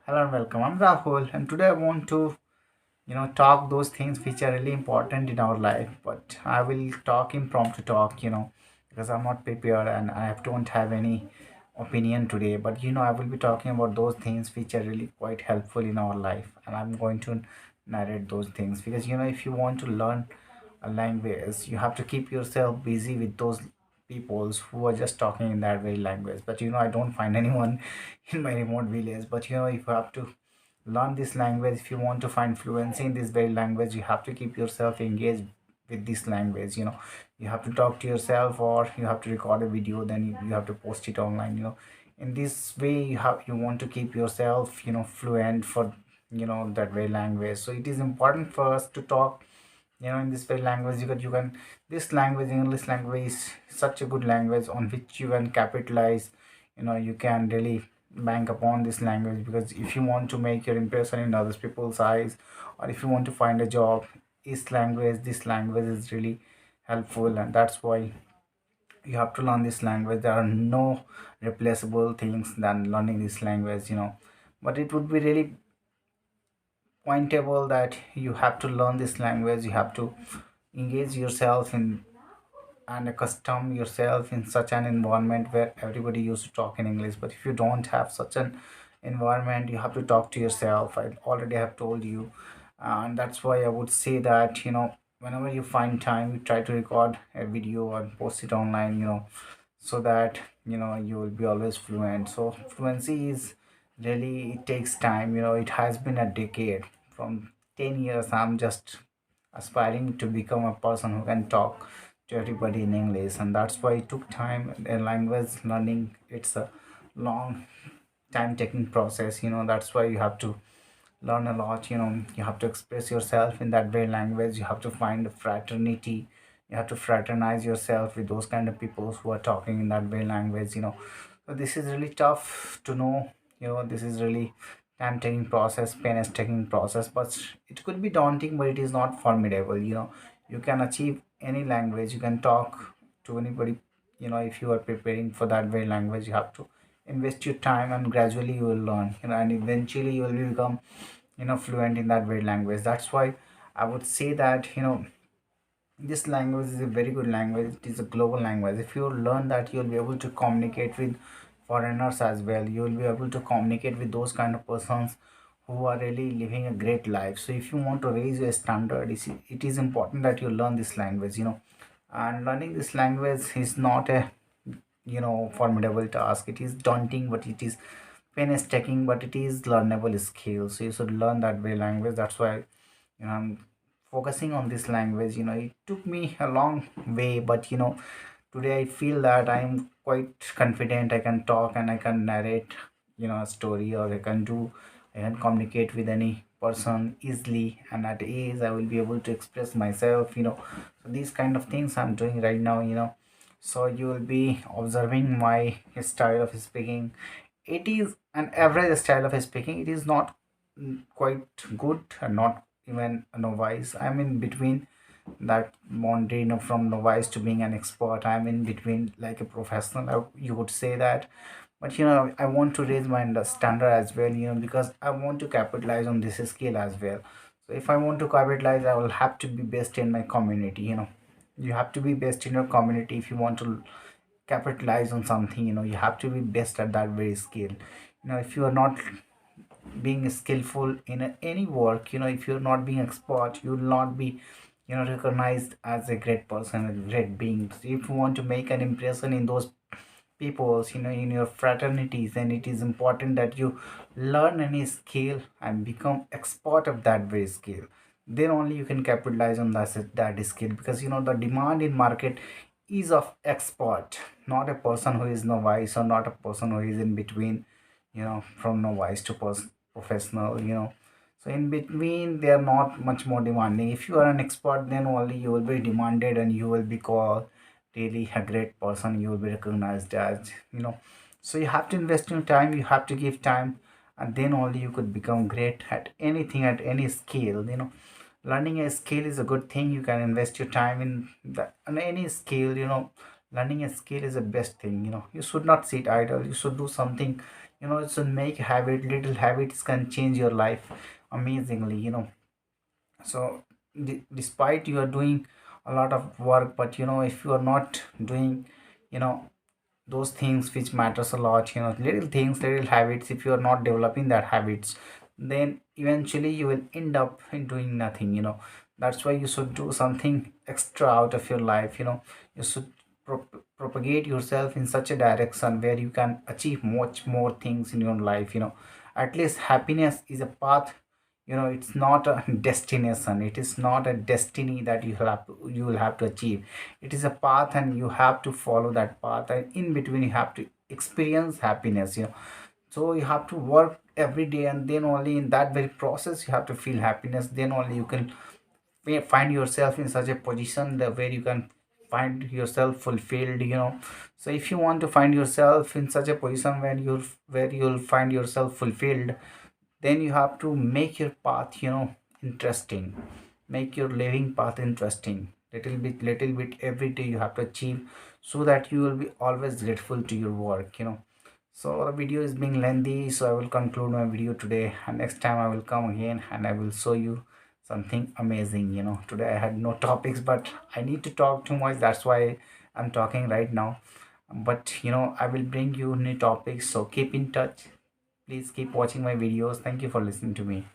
Hello and welcome. I'm Rahul, and today I want to, talk those things which are really important in our life. But I will talk impromptu talk, because I'm not prepared and don't have any opinion today. But I will be talking about those things which are really quite helpful in our life, and I'm going to narrate those things because if you want to learn a language, you have to keep yourself busy with those peoples who are just talking in that very language. But I don't find anyone in my remote village. But if you have to learn this language, if you want to find fluency in this very language, you have to keep yourself engaged with this language. You have to talk to yourself, or you have to record a video, then you have to post it online. In this way, you want to keep yourself fluent for that very language. So it is important for us to talk in this very language, because this language, English language, is such a good language on which you can capitalize. You can really bank upon this language, because if you want to make your impression in other people's eyes, or if you want to find a job, this language is really helpful, and that's why you have to learn this language. There are no replaceable things than learning this language. But it would be really pointable that you have to learn this language. You have to engage yourself in and accustom yourself in such an environment where everybody used to talk in English. But if you don't have such an environment, you have to talk to yourself. I already have told you, and that's why I would say that whenever you find time, you try to record a video and post it online. So that you will be always fluent. So fluency is really, it takes time. It has been a decade. From 10 years, I'm just aspiring to become a person who can talk to everybody in English, and that's why it took time. And language learning, it's a long time taking process. That's why you have to learn a lot. You have to express yourself in that very language. You have to find a fraternity. You have to fraternize yourself with those kind of people who are talking in that very language. So this is really tough to know. This is really time taking process, painstaking process, but it could be daunting, but it is not formidable. You can achieve any language. You can talk to anybody. If you are preparing for that very language, you have to invest your time, and gradually you will learn. And eventually you will become fluent in that very language. That's why I would say that this language is a very good language. It is a global language. If you learn that, you'll be able to communicate with foreigners as well. You'll be able to communicate with those kind of persons who are really living a great life. So if you want to raise your standard, it is important that you learn this language. And learning this language is not a formidable task. It is daunting, but it is painstaking, but it is learnable skill. So you should learn that way language. That's why I'm focusing on this language. It took me a long way, but today I feel that I am quite confident. I can talk and I can narrate a story, or I can communicate with any person easily, and at ease I will be able to express myself. So these kind of things I'm doing right now. So you will be observing my style of speaking. It is an average style of speaking. It is not quite good and not even a novice. I'm in between that boundary, from novice to being an expert. I'm in between, like a professional, you would say that. But I want to raise my standard as well, because I want to capitalize on this skill as well. So if I want to capitalize, I will have to be best in my community. You have to be best in your community if you want to capitalize on something. You have to be best at that very skill. If you are not being skillful in any work, if you're not being expert, you will not be recognized as a great person, a great being. So if you want to make an impression in those peoples, in your fraternities, then it is important that you learn any skill and become expert of that very skill. Then only you can capitalize on that skill, because the demand in market is of expert, not a person who is novice, or not a person who is in between, from novice to professional. So in between, they are not much more demanding. If you are an expert, then only you will be demanded, and you will be called really a great person. You will be recognized as. So you have to invest in time. You have to give time, and then only you could become great at anything, at any skill. Learning a skill is a good thing. You can invest your time in on any skill. Learning a skill is the best thing. You should not sit idle. You should do something. It's a make habit. Little habits can change your life amazingly. So despite you are doing a lot of work, but if you are not doing you know those things which matters a lot, little things, little habits, if you are not developing that habits, then eventually you will end up in doing nothing. That's why you should do something extra out of your life. You should propagate yourself in such a direction where you can achieve much more things in your life. At least happiness is a path. It's not a destination. It is not a destiny that you will have to achieve. It is a path, and you have to follow that path, and in between you have to experience happiness. So you have to work every day, and then only in that very process you have to feel happiness. Then only you can find yourself in such a position where you can find yourself fulfilled. So if you want to find yourself in such a position where you'll find yourself fulfilled, then you have to make your path interesting. Make your living path interesting. Little bit every day you have to achieve, so that you will be always grateful to your work. So the video is being lengthy, so I will conclude my video today, and next time I will come again and I will show you something amazing. Today I had no topics, but I need to talk too much. That's why I'm talking right now. But I will bring you new topics, so keep in touch. Please keep watching my videos. Thank you for listening to me.